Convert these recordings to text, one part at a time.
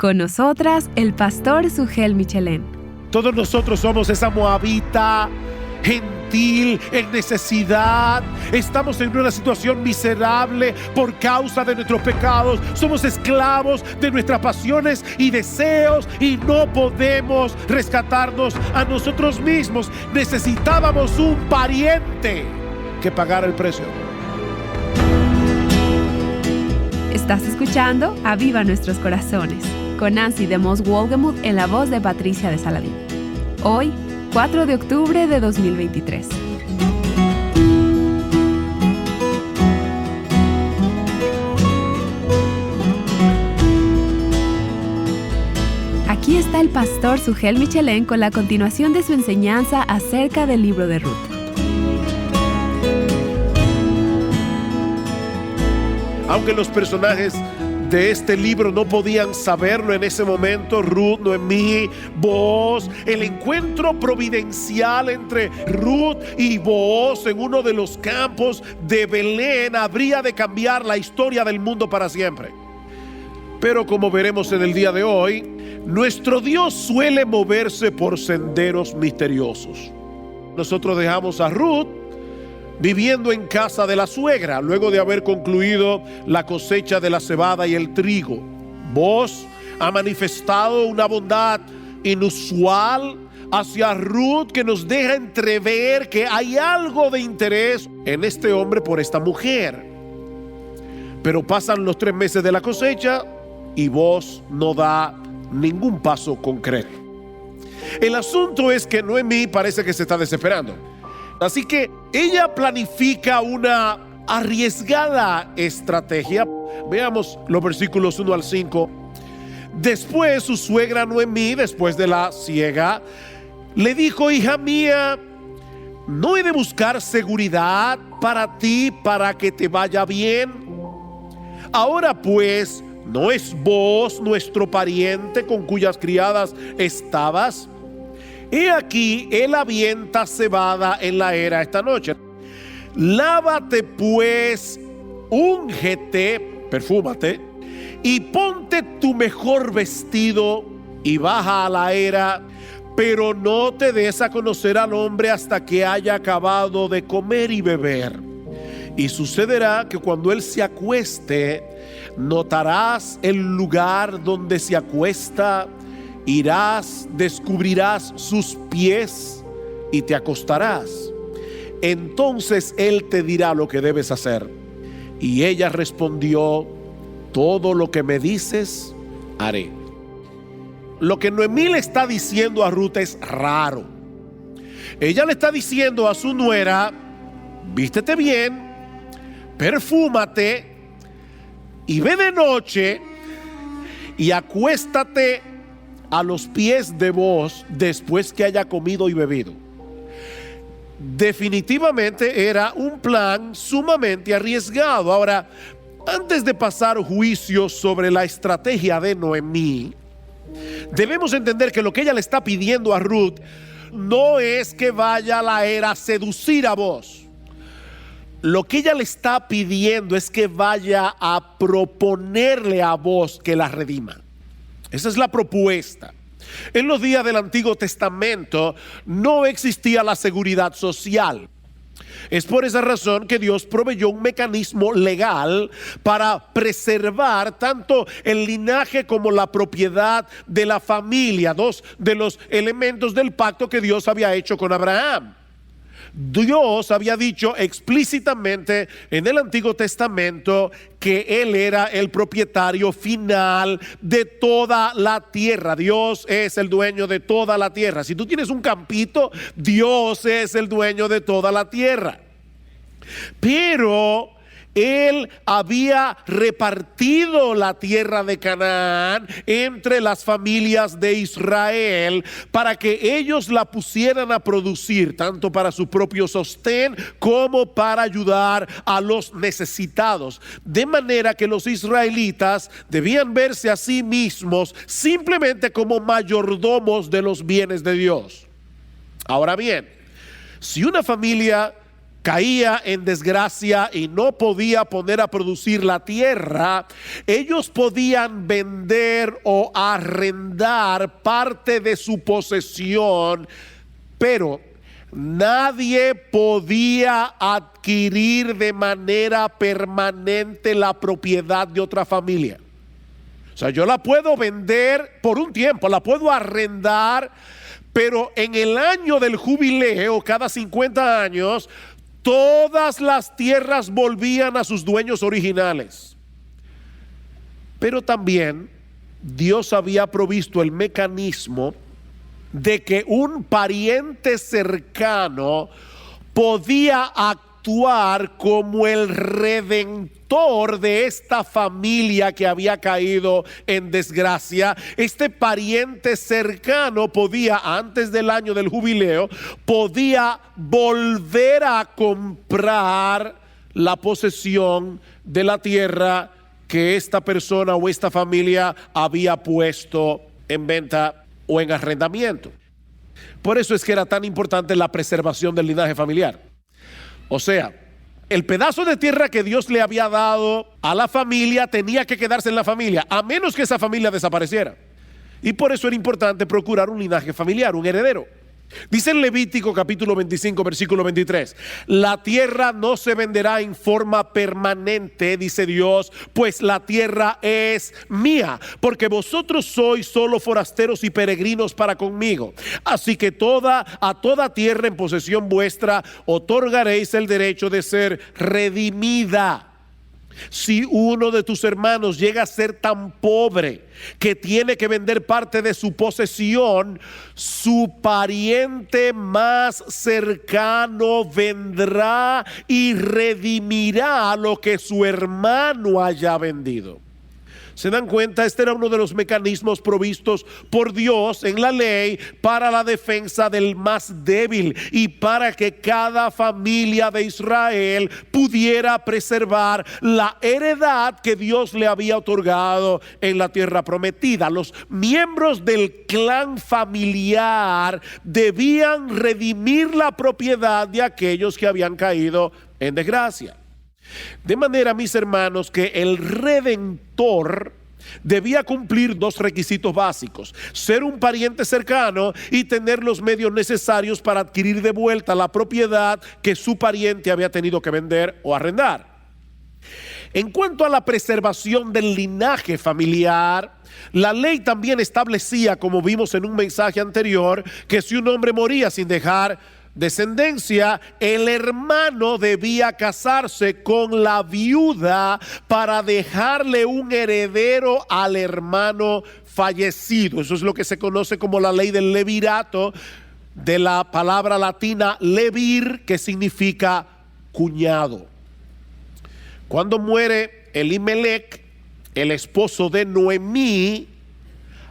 Con nosotras, el pastor Sugel Michelén. Todos nosotros somos esa moabita gentil, en necesidad. Estamos en una situación miserable por causa de nuestros pecados. Somos esclavos de nuestras pasiones y deseos y no podemos rescatarnos a nosotros mismos. Necesitábamos un pariente que pagara el precio. Estás escuchando Aviva Nuestros Corazones con Nancy de Moss Wolgemuth en la voz de Patricia de Saladín. Hoy, 4 de octubre de 2023. Aquí está el pastor Sugel Michelén con la continuación de su enseñanza acerca del libro de Ruth. Aunque los personajes de este libro no podían saberlo en ese momento, Ruth, Noemí, Booz, el encuentro providencial entre Ruth y Booz en uno de los campos de Belén habría de cambiar la historia del mundo para siempre. Pero como veremos en el día de hoy, nuestro Dios suele moverse por senderos misteriosos. Nosotros dejamos a Ruth viviendo en casa de la suegra, luego de haber concluido la cosecha de la cebada y el trigo. Booz ha manifestado una bondad inusual hacia Ruth que nos deja entrever que hay algo de interés en este hombre por esta mujer. Pero pasan los 3 meses de la cosecha y Booz no da ningún paso concreto. El asunto es que Noemí parece que se está desesperando. Así que ella planifica una arriesgada estrategia. Veamos los versículos 1 al 5. Después su suegra Noemí, después de la siega, le dijo: hija mía, ¿no he de buscar seguridad para ti, para que te vaya bien? Ahora pues, ¿no es Booz nuestro pariente con cuyas criadas estabas? He aquí, él avienta cebada en la era esta noche. Lávate pues, úngete, perfúmate, y ponte tu mejor vestido y baja a la era, pero no te des a conocer al hombre hasta que haya acabado de comer y beber. Y sucederá que cuando él se acueste, notarás el lugar donde se acuesta. Irás, descubrirás sus pies y te acostarás. Entonces él te dirá lo que debes hacer. Y ella respondió: todo lo que me dices, haré. Lo que Noemí le está diciendo a Ruth es raro. Ella le está diciendo a su nuera: vístete bien, perfúmate y ve de noche y acuéstate a los pies de Booz después que haya comido y bebido. Definitivamente era un plan sumamente arriesgado. Ahora, antes de pasar juicio sobre la estrategia de Noemí, debemos entender que lo que ella le está pidiendo a Ruth no es que vaya a la era a seducir a Booz. Lo que ella le está pidiendo es que vaya a proponerle a Booz que la redima. Esa es la propuesta. En los días del Antiguo Testamento no existía la seguridad social. Es por esa razón que Dios proveyó un mecanismo legal para preservar tanto el linaje como la propiedad de la familia, 2 de los elementos del pacto que Dios había hecho con Abraham. Dios había dicho explícitamente en el Antiguo Testamento que Él era el propietario final de toda la tierra. Dios es el dueño de toda la tierra. Si tú tienes un campito, Dios es el dueño de toda la tierra. Pero Él había repartido la tierra de Canaán entre las familias de Israel para que ellos la pusieran a producir, tanto para su propio sostén como para ayudar a los necesitados. De manera que los israelitas debían verse a sí mismos simplemente como mayordomos de los bienes de Dios. Ahora bien, si una familia caía en desgracia y no podía poner a producir la tierra, ellos podían vender o arrendar parte de su posesión, pero nadie podía adquirir de manera permanente la propiedad de otra familia. O sea, yo la puedo vender por un tiempo, la puedo arrendar, pero en el año del jubileo, cada 50 años, todas las tierras volvían a sus dueños originales. Pero también Dios había provisto el mecanismo de que un pariente cercano podía actuar como el redentor de esta familia que había caído en desgracia. Este pariente cercano podía, antes del año del jubileo, podía volver a comprar la posesión de la tierra que esta persona o esta familia había puesto en venta o en arrendamiento. Por eso es que era tan importante la preservación del linaje familiar. O sea, el pedazo de tierra que Dios le había dado a la familia tenía que quedarse en la familia, a menos que esa familia desapareciera. Y por eso era importante procurar un linaje familiar, un heredero. Dice en Levítico capítulo 25 versículo 23: la tierra no se venderá en forma permanente, dice Dios, pues la tierra es mía, porque vosotros sois solo forasteros y peregrinos para conmigo. Así que a toda tierra en posesión vuestra otorgaréis el derecho de ser redimida. Si uno de tus hermanos llega a ser tan pobre que tiene que vender parte de su posesión, su pariente más cercano vendrá y redimirá lo que su hermano haya vendido. ¿Se dan cuenta? Este era uno de los mecanismos provistos por Dios en la ley para la defensa del más débil y para que cada familia de Israel pudiera preservar la heredad que Dios le había otorgado en la tierra prometida. Los miembros del clan familiar debían redimir la propiedad de aquellos que habían caído en desgracia. De manera, mis hermanos, que el redentor debía cumplir dos requisitos básicos: ser un pariente cercano y tener los medios necesarios para adquirir de vuelta la propiedad que su pariente había tenido que vender o arrendar. En cuanto a la preservación del linaje familiar, la ley también establecía, como vimos en un mensaje anterior, que si un hombre moría sin dejar descendencia, el hermano debía casarse con la viuda para dejarle un heredero al hermano fallecido. Eso es lo que se conoce como la ley del levirato, de la palabra latina levir, que significa cuñado. Cuando muere Elimelech, el esposo de Noemí,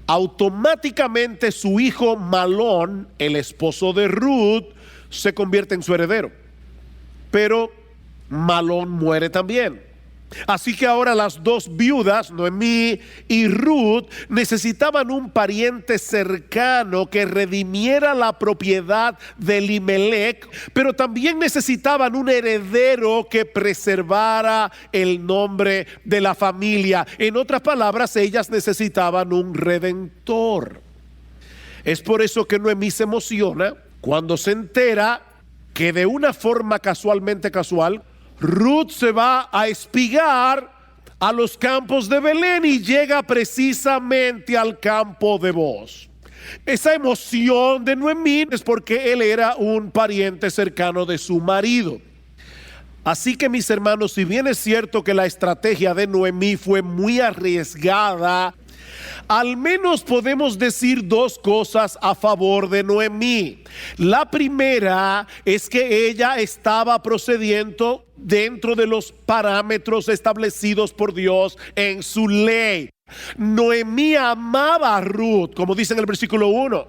automáticamente su hijo Malón, el esposo de Ruth, se convierte en su heredero. Pero Malón muere también. Así que ahora las dos viudas, Noemí y Ruth, necesitaban un pariente cercano que redimiera la propiedad de Elimelech, pero también necesitaban un heredero que preservara el nombre de la familia. En otras palabras, ellas necesitaban un redentor. Es por eso que Noemí se emociona cuando se entera que de una forma casualmente casual, Ruth se va a espigar a los campos de Belén y llega precisamente al campo de Booz. Esa emoción de Noemí es porque él era un pariente cercano de su marido. Así que, mis hermanos, si bien es cierto que la estrategia de Noemí fue muy arriesgada, al menos podemos decir dos cosas a favor de Noemí. La primera es que ella estaba procediendo dentro de los parámetros establecidos por Dios en su ley. Noemí amaba a Ruth, como dice en el versículo 1.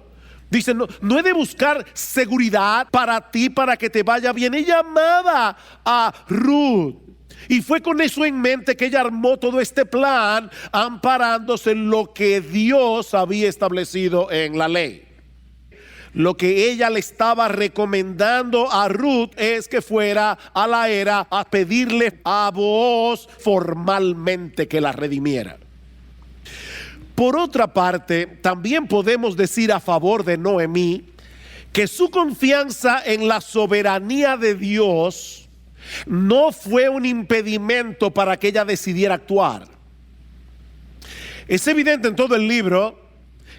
Dice, no he de buscar seguridad para ti, para que te vaya bien. Ella amaba a Ruth. Y fue con eso en mente que ella armó todo este plan, amparándose en lo que Dios había establecido en la ley. Lo que ella le estaba recomendando a Ruth es que fuera a la era a pedirle a Booz formalmente que la redimiera. Por otra parte, también podemos decir a favor de Noemí que su confianza en la soberanía de Dios no fue un impedimento para que ella decidiera actuar. Es evidente en todo el libro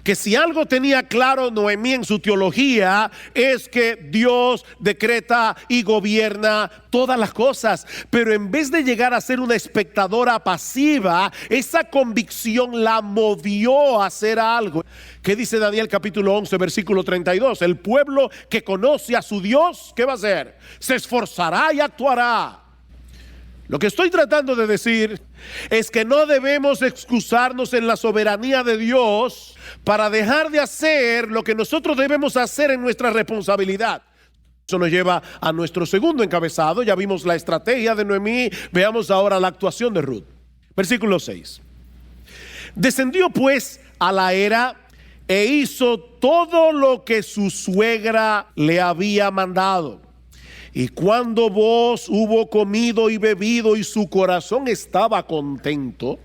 que si algo tenía claro Noemí en su teología es que Dios decreta y gobierna todas las cosas, pero en vez de llegar a ser una espectadora pasiva, esa convicción la movió a hacer algo. ¿Qué dice Daniel capítulo 11 versículo 32? El pueblo que conoce a su Dios, ¿qué va a hacer? Se esforzará y actuará. Lo que estoy tratando de decir es que no debemos excusarnos en la soberanía de Dios para dejar de hacer lo que nosotros debemos hacer en nuestra responsabilidad. Eso nos lleva a nuestro segundo encabezado. Ya vimos la estrategia de Noemí, veamos ahora la actuación de Ruth. Versículo 6. Descendió pues a la era e hizo todo lo que su suegra le había mandado. Y cuando Booz hubo comido y bebido y su corazón estaba contento,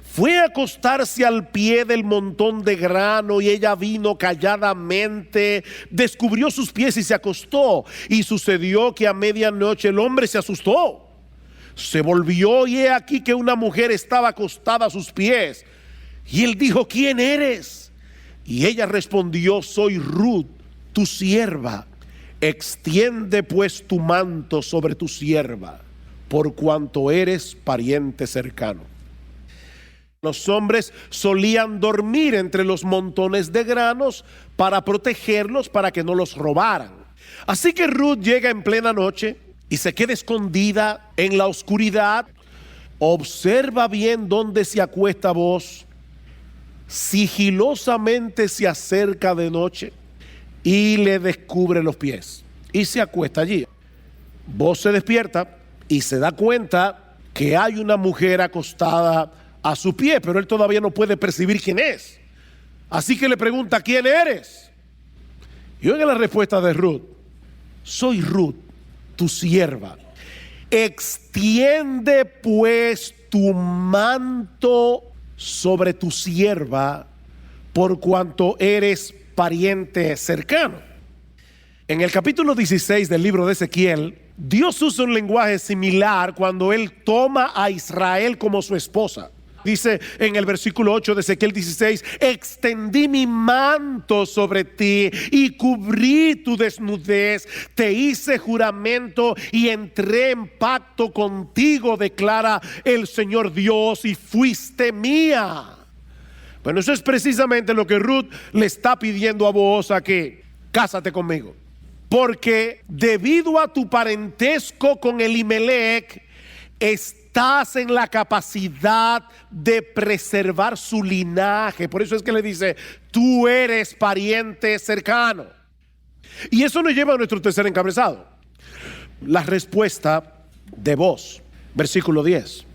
fue a acostarse al pie del montón de grano, y ella vino calladamente, descubrió sus pies y se acostó. Y sucedió que a medianoche el hombre se asustó, se volvió y he aquí que una mujer estaba acostada a sus pies. Y él dijo: ¿quién eres? Y ella respondió: soy Ruth, tu sierva. Extiende pues tu manto sobre tu sierva, por cuanto eres pariente cercano. Los hombres solían dormir entre los montones de granos para protegerlos, para que no los robaran. Así que Ruth llega en plena noche y se queda escondida en la oscuridad. Observa bien dónde se acuesta Booz. Sigilosamente se acerca de noche y le descubre los pies y se acuesta allí. Booz se despierta y se da cuenta que hay una mujer acostada a su pie, pero él todavía no puede percibir quién es. Así que le pregunta: ¿quién eres? Y oiga la respuesta de Ruth: soy Ruth, tu sierva. Extiende pues tu manto sobre tu sierva, por cuanto eres pariente cercano. En el capítulo 16 del libro de Ezequiel, Dios usa un lenguaje similar cuando Él toma a Israel como su esposa. Dice en el versículo 8 de Ezequiel 16: extendí mi manto sobre ti y cubrí tu desnudez, te hice juramento y entré en pacto contigo, declara el Señor Dios, y fuiste mía. Bueno, eso es precisamente lo que Ruth le está pidiendo a Booz aquí: cásate conmigo, porque debido a tu parentesco con Elimelech, estás en la capacidad de preservar su linaje. Por eso es que le dice: tú eres pariente cercano. Y eso nos lleva a nuestro tercer encabezado, la respuesta de Booz. Versículo 10.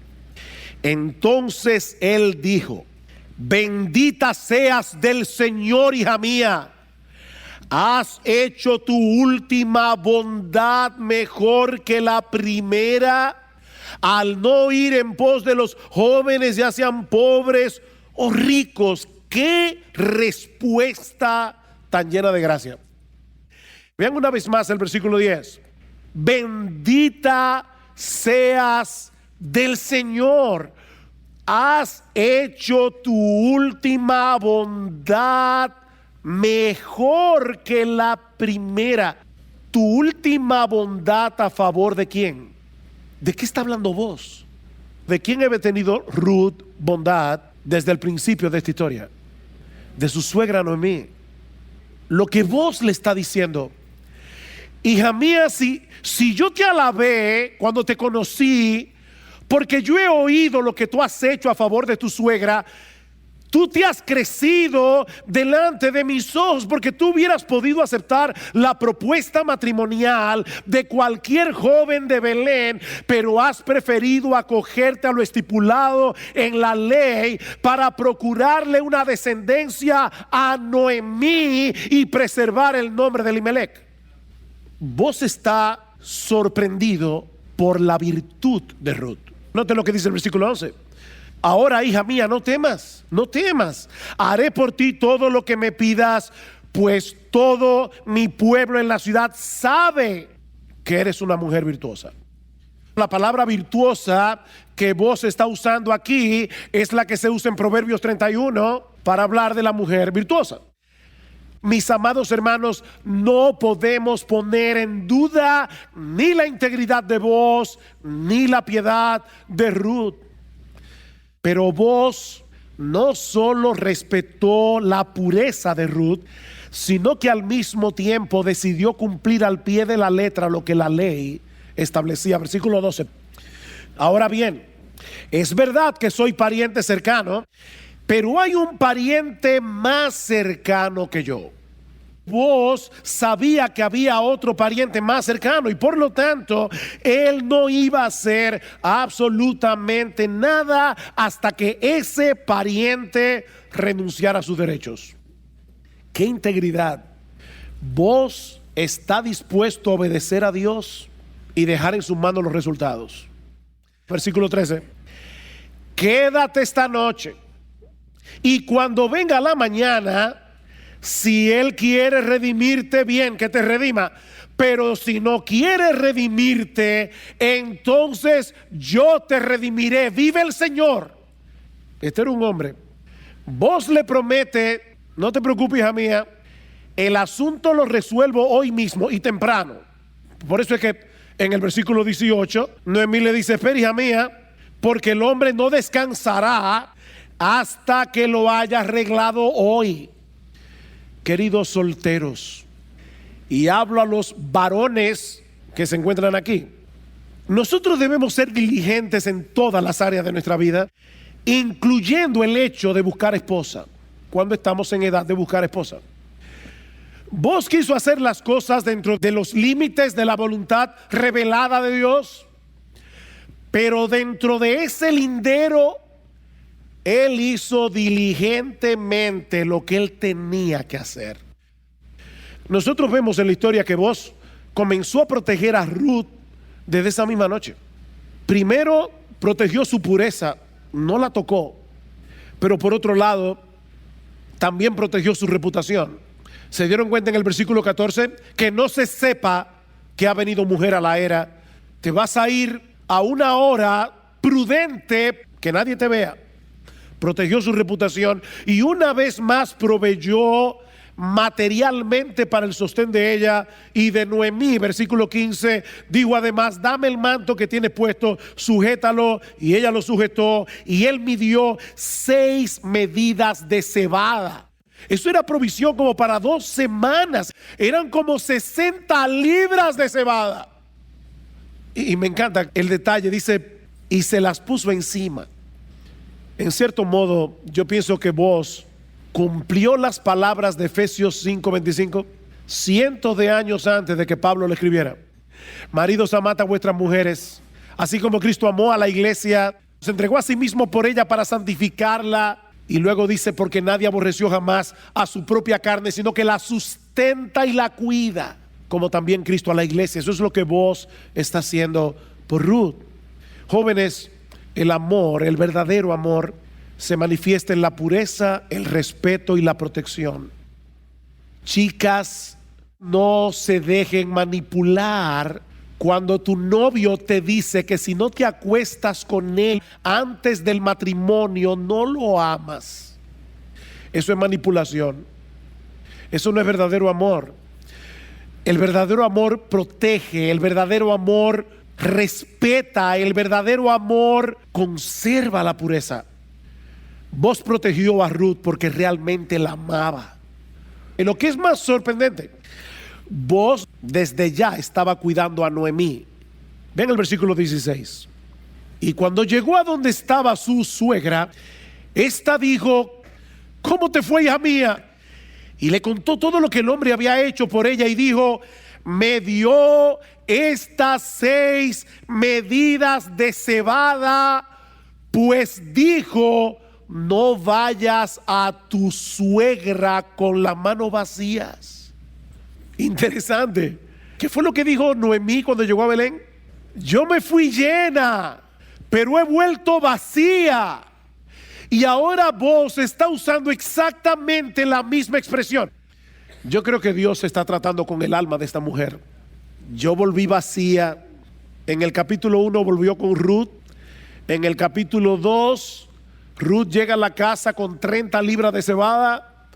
Entonces él dijo: bendita seas del Señor, hija mía. Has hecho tu última bondad mejor que la primera, al no ir en pos de los jóvenes, ya sean pobres o ricos. ¡Qué respuesta tan llena de gracia! Vean una vez más el versículo 10. Bendita seas del Señor. Has hecho tu última bondad mejor que la primera. Tu última bondad a favor de quién? ¿De qué está hablando Booz? ¿De quién había tenido Ruth bondad desde el principio de esta historia? De su suegra Noemí. Lo que Booz le está diciendo: hija mía, si yo te alabé cuando te conocí, porque yo he oído lo que tú has hecho a favor de tu suegra, Tú te has crecido delante de mis ojos, porque tú hubieras podido aceptar la propuesta matrimonial de cualquier joven de Belén, pero has preferido acogerte a lo estipulado en la ley para procurarle una descendencia a Noemí y preservar el nombre de Elimelech. Vos está sorprendido por la virtud de Ruth. Note lo que dice el versículo 11. Ahora, hija mía, no temas, no temas. Haré por ti todo lo que me pidas, pues todo mi pueblo en la ciudad sabe que eres una mujer virtuosa. La palabra virtuosa que vos está usando aquí es la que se usa en Proverbios 31 para hablar de la mujer virtuosa. Mis amados hermanos, no podemos poner en duda ni la integridad de vos, ni la piedad de Ruth. Pero vos no solo respetó la pureza de Ruth, sino que al mismo tiempo decidió cumplir al pie de la letra lo que la ley establecía. Versículo 12. Ahora bien, es verdad que soy pariente cercano, pero hay un pariente más cercano que yo. Vos sabía que había otro pariente más cercano y por lo tanto él no iba a hacer absolutamente nada hasta que ese pariente renunciara a sus derechos. ¡Qué integridad! Vos está dispuesto a obedecer a Dios y dejar en sus manos los resultados. Versículo 13. Quédate esta noche y cuando venga la mañana, si Él quiere redimirte, bien, que te redima. Pero si no quiere redimirte, entonces yo te redimiré. Vive el Señor. Este era un hombre. Vos le promete, no te preocupes, hija mía, el asunto lo resuelvo hoy mismo y temprano. Por eso es que en el versículo 18, Noemí le dice: espera, hija mía, porque el hombre no descansará hasta que lo haya arreglado hoy. Queridos solteros, y hablo a los varones que se encuentran aquí, nosotros debemos ser diligentes en todas las áreas de nuestra vida, incluyendo el hecho de buscar esposa, cuando estamos en edad de buscar esposa. Vos quiso hacer las cosas dentro de los límites de la voluntad revelada de Dios, pero dentro de ese lindero Él hizo diligentemente lo que él tenía que hacer. Nosotros vemos en la historia que Booz comenzó a proteger a Ruth desde esa misma noche. Primero protegió su pureza, no la tocó, pero por otro lado también protegió su reputación. Se dieron cuenta en el versículo 14 que no se sepa que ha venido mujer a la era. Te vas a ir a una hora prudente, que nadie te vea. Protegió su reputación y una vez más proveyó materialmente para el sostén de ella y de Noemí. Versículo 15, dijo además: dame el manto que tienes puesto, sujétalo. Y ella lo sujetó y él midió 6 medidas de cebada. Eso era provisión como para 2 semanas. Eran como 60 libras de cebada. Y me encanta el detalle, dice, y se las puso encima. En cierto modo, yo pienso que Booz cumplió las palabras de Efesios 5:25 cientos de años antes de que Pablo le escribiera. Maridos, amad a vuestras mujeres, así como Cristo amó a la iglesia, se entregó a sí mismo por ella para santificarla. Y luego dice: porque nadie aborreció jamás a su propia carne, sino que la sustenta y la cuida, como también Cristo a la iglesia. Eso es lo que Booz está haciendo por Ruth. Jóvenes, el amor, el verdadero amor, se manifiesta en la pureza, el respeto y la protección. Chicas, no se dejen manipular cuando tu novio te dice que si no te acuestas con él antes del matrimonio, no lo amas. Eso es manipulación. Eso no es verdadero amor. El verdadero amor protege, el verdadero amor respeta, el verdadero amor conserva la pureza. Booz protegió a Ruth porque realmente la amaba. Y lo que es más sorprendente, Booz desde ya estaba cuidando a Noemí. Ven el versículo 16. Y cuando llegó a donde estaba su suegra, esta dijo: ¿Cómo te fue, hija mía? Y le contó todo lo que el hombre había hecho por ella y dijo: me dio estas 6 medidas de cebada, pues dijo: no vayas a tu suegra con las manos vacías. Interesante. ¿Qué fue lo que dijo Noemí cuando llegó a Belén? Yo me fui llena, pero he vuelto vacía. Y ahora vos está usando exactamente la misma expresión. Yo creo que Dios está tratando con el alma de esta mujer. Yo volví vacía. En el capítulo 1 volvió con Ruth. En el capítulo 2, Ruth llega a la casa con 30 libras de cebada.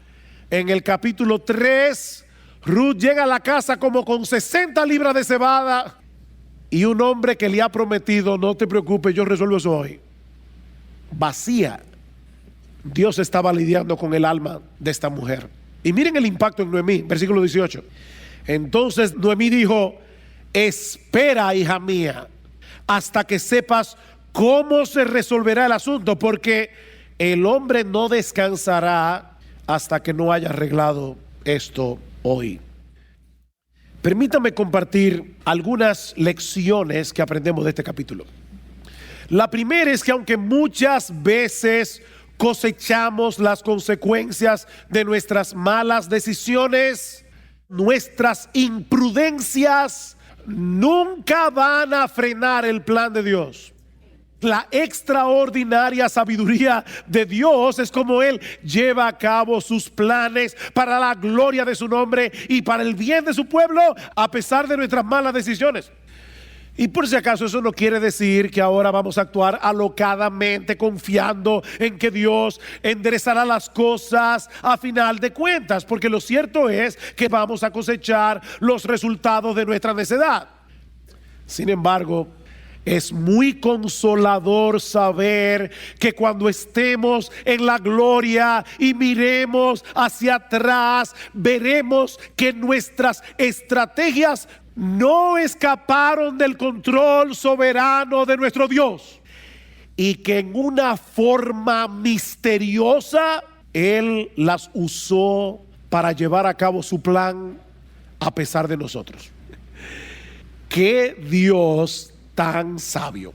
En el capítulo 3, Ruth llega a la casa como con 60 libras de cebada. Y un hombre que le ha prometido: no te preocupes, yo resuelvo eso hoy. Vacía. Dios estaba lidiando con el alma de esta mujer. Y miren el impacto en Noemí, versículo 18. Entonces Noemí dijo: espera, hija mía, hasta que sepas cómo se resolverá el asunto, porque el hombre no descansará hasta que no haya arreglado esto hoy. Permítame compartir algunas lecciones que aprendemos de este capítulo. La primera es que aunque muchas veces cosechamos las consecuencias de nuestras malas decisiones, nuestras imprudencias nunca van a frenar el plan de Dios. La extraordinaria sabiduría de Dios es como Él lleva a cabo sus planes para la gloria de su nombre y para el bien de su pueblo, a pesar de nuestras malas decisiones. Y por si acaso, eso no quiere decir que ahora vamos a actuar alocadamente confiando en que Dios enderezará las cosas a final de cuentas, porque lo cierto es que vamos a cosechar los resultados de nuestra necedad. Sin embargo, es muy consolador saber que cuando estemos en la gloria y miremos hacia atrás, veremos que nuestras estrategias no escaparon del control soberano de nuestro Dios, y que en una forma misteriosa Él las usó para llevar a cabo su plan a pesar de nosotros. ¡Qué Dios tan sabio!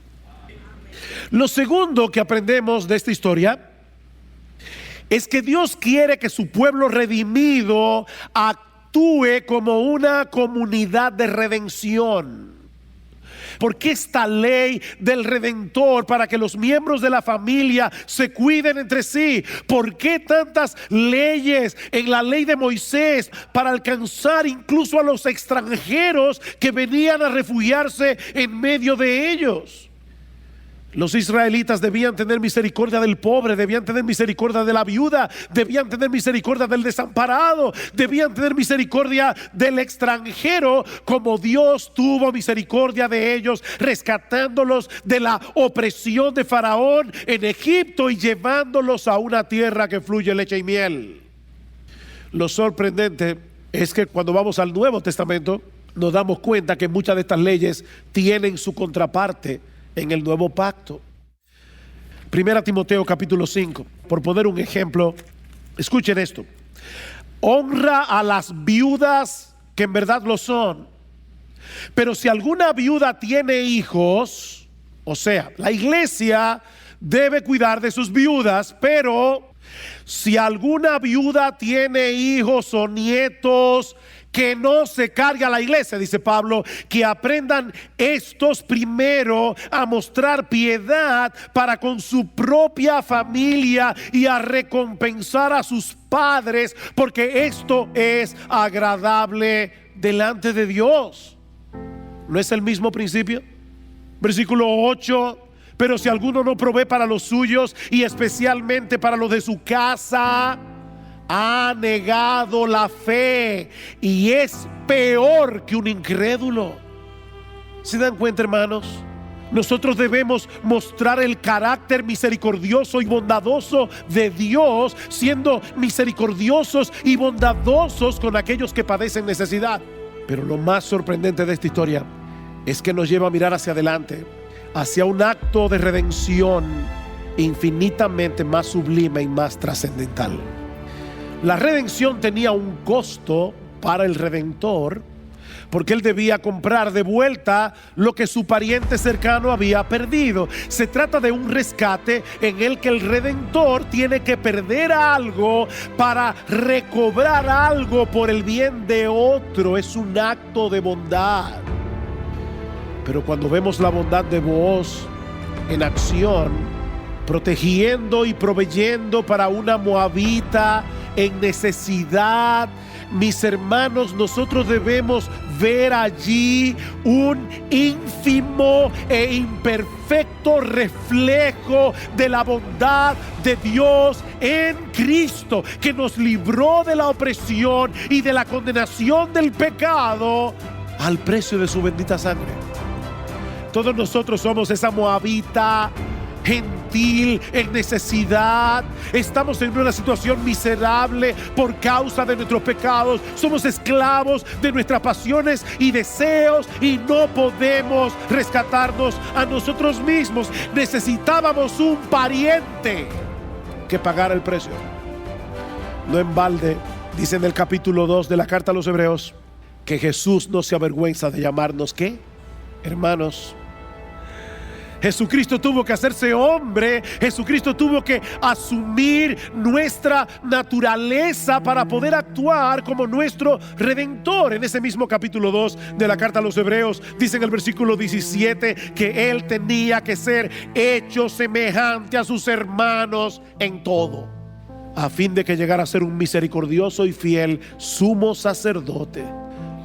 Lo segundo que aprendemos de esta historia es que Dios quiere que su pueblo redimido actúe como una comunidad de redención. ¿Por qué esta ley del Redentor para que los miembros de la familia se cuiden entre sí? ¿Por qué tantas leyes en la ley de Moisés para alcanzar incluso a los extranjeros que venían a refugiarse en medio de ellos? Los israelitas debían tener misericordia del pobre, debían tener misericordia de la viuda, debían tener misericordia del desamparado, debían tener misericordia del extranjero, como Dios tuvo misericordia de ellos, rescatándolos de la opresión de Faraón en Egipto y llevándolos a una tierra que fluye leche y miel. Lo sorprendente es que cuando vamos al Nuevo Testamento nos damos cuenta que muchas de estas leyes tienen su contraparte en el nuevo pacto. Primera Timoteo capítulo 5, por poner un ejemplo, escuchen esto: honra a las viudas que en verdad lo son, pero si alguna viuda tiene hijos, o sea, la iglesia debe cuidar de sus viudas, pero si alguna viuda tiene hijos o nietos, que no se cargue a la iglesia, dice Pablo, que aprendan estos primero a mostrar piedad para con su propia familia y a recompensar a sus padres, porque esto es agradable delante de Dios. ¿No es el mismo principio? Versículo 8: pero si alguno no provee para los suyos y especialmente para los de su casa, ha negado la fe y es peor que un incrédulo. ¿Se dan cuenta, hermanos? Nosotros debemos mostrar el carácter misericordioso y bondadoso de Dios, siendo misericordiosos y bondadosos con aquellos que padecen necesidad. Pero lo más sorprendente de esta historia es que nos lleva a mirar hacia adelante, hacia un acto de redención infinitamente más sublime y más trascendental. La redención tenía un costo para el redentor, porque él debía comprar de vuelta lo que su pariente cercano había perdido. Se trata de un rescate en el que el redentor tiene que perder algo para recobrar algo por el bien de otro. Es un acto de bondad. Pero cuando vemos la bondad de Booz en acción, protegiendo y proveyendo para una moabita en necesidad, mis hermanos, nosotros debemos ver allí un ínfimo e imperfecto reflejo de la bondad de Dios en Cristo, que nos libró de la opresión y de la condenación del pecado al precio de su bendita sangre. Todos nosotros somos esa moabita gentil en necesidad. Estamos en una situación miserable por causa de nuestros pecados. Somos esclavos de nuestras pasiones y deseos y no podemos rescatarnos a nosotros mismos. Necesitábamos un pariente que pagara el precio. No en balde dice en el capítulo 2 de la carta a los Hebreos que Jesús no se avergüenza de llamarnos ¿qué? Hermanos. Jesucristo tuvo que hacerse hombre. Jesucristo tuvo que asumir nuestra naturaleza para poder actuar como nuestro redentor. En ese mismo capítulo 2 de la carta a los Hebreos dice en el versículo 17 que Él tenía que ser hecho semejante a sus hermanos en todo, a fin de que llegara a ser un misericordioso y fiel sumo sacerdote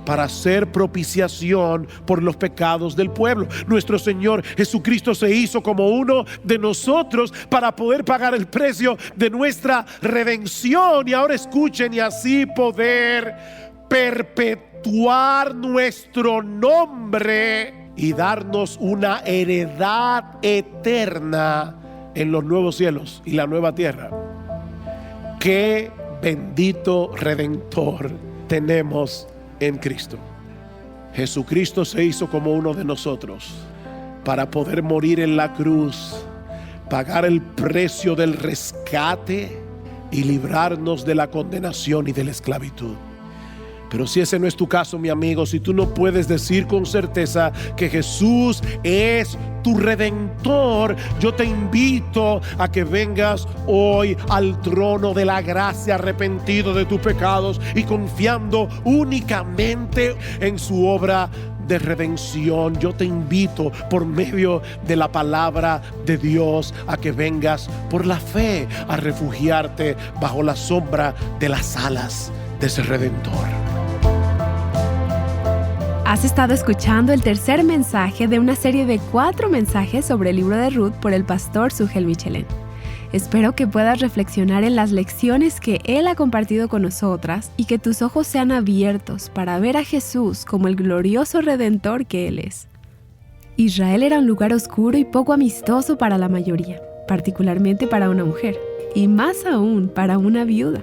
para hacer propiciación por los pecados del pueblo. Nuestro Señor Jesucristo se hizo como uno de nosotros para poder pagar el precio de nuestra redención. Y ahora escuchen, y así poder perpetuar nuestro nombre y darnos una heredad eterna en los nuevos cielos y la nueva tierra. Qué bendito redentor tenemos en Cristo. Jesucristo se hizo como uno de nosotros para poder morir en la cruz, pagar el precio del rescate y librarnos de la condenación y de la esclavitud. Pero si ese no es tu caso, mi amigo, si tú no puedes decir con certeza que Jesús es tu redentor, yo te invito a que vengas hoy al trono de la gracia, arrepentido de tus pecados y confiando únicamente en su obra de redención. Yo te invito por medio de la palabra de Dios a que vengas por la fe a refugiarte bajo la sombra de las alas de ese redentor. Has estado escuchando el tercer mensaje de una serie de 4 mensajes sobre el libro de Ruth por el pastor Sugel Michelén. Espero que puedas reflexionar en las lecciones que él ha compartido con nosotras y que tus ojos sean abiertos para ver a Jesús como el glorioso redentor que él es. Israel era un lugar oscuro y poco amistoso para la mayoría, particularmente para una mujer, y más aún para una viuda.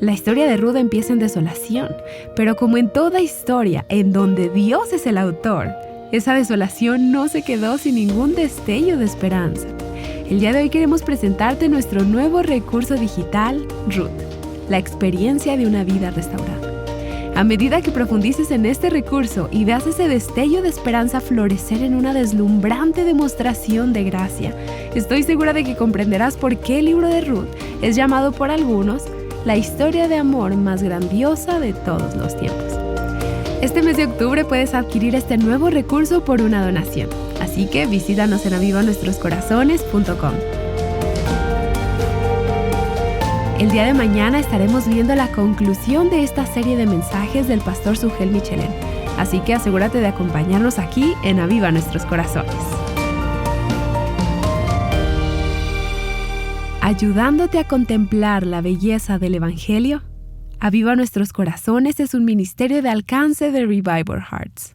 La historia de Ruth empieza en desolación, pero como en toda historia en donde Dios es el autor, esa desolación no se quedó sin ningún destello de esperanza. El día de hoy queremos presentarte nuestro nuevo recurso digital, Ruth, la experiencia de una vida restaurada. A medida que profundices en este recurso y veas ese destello de esperanza florecer en una deslumbrante demostración de gracia, estoy segura de que comprenderás por qué el libro de Ruth es llamado por algunos la historia de amor más grandiosa de todos los tiempos. Este mes de octubre puedes adquirir este nuevo recurso por una donación, así que visítanos en avivanuestroscorazones.com. El día de mañana estaremos viendo la conclusión de esta serie de mensajes del pastor Sugel Michelén, así que asegúrate de acompañarnos aquí en Aviva Nuestros Corazones. Ayudándote a contemplar la belleza del Evangelio, Aviva Nuestros Corazones es un ministerio de alcance de Revival Hearts.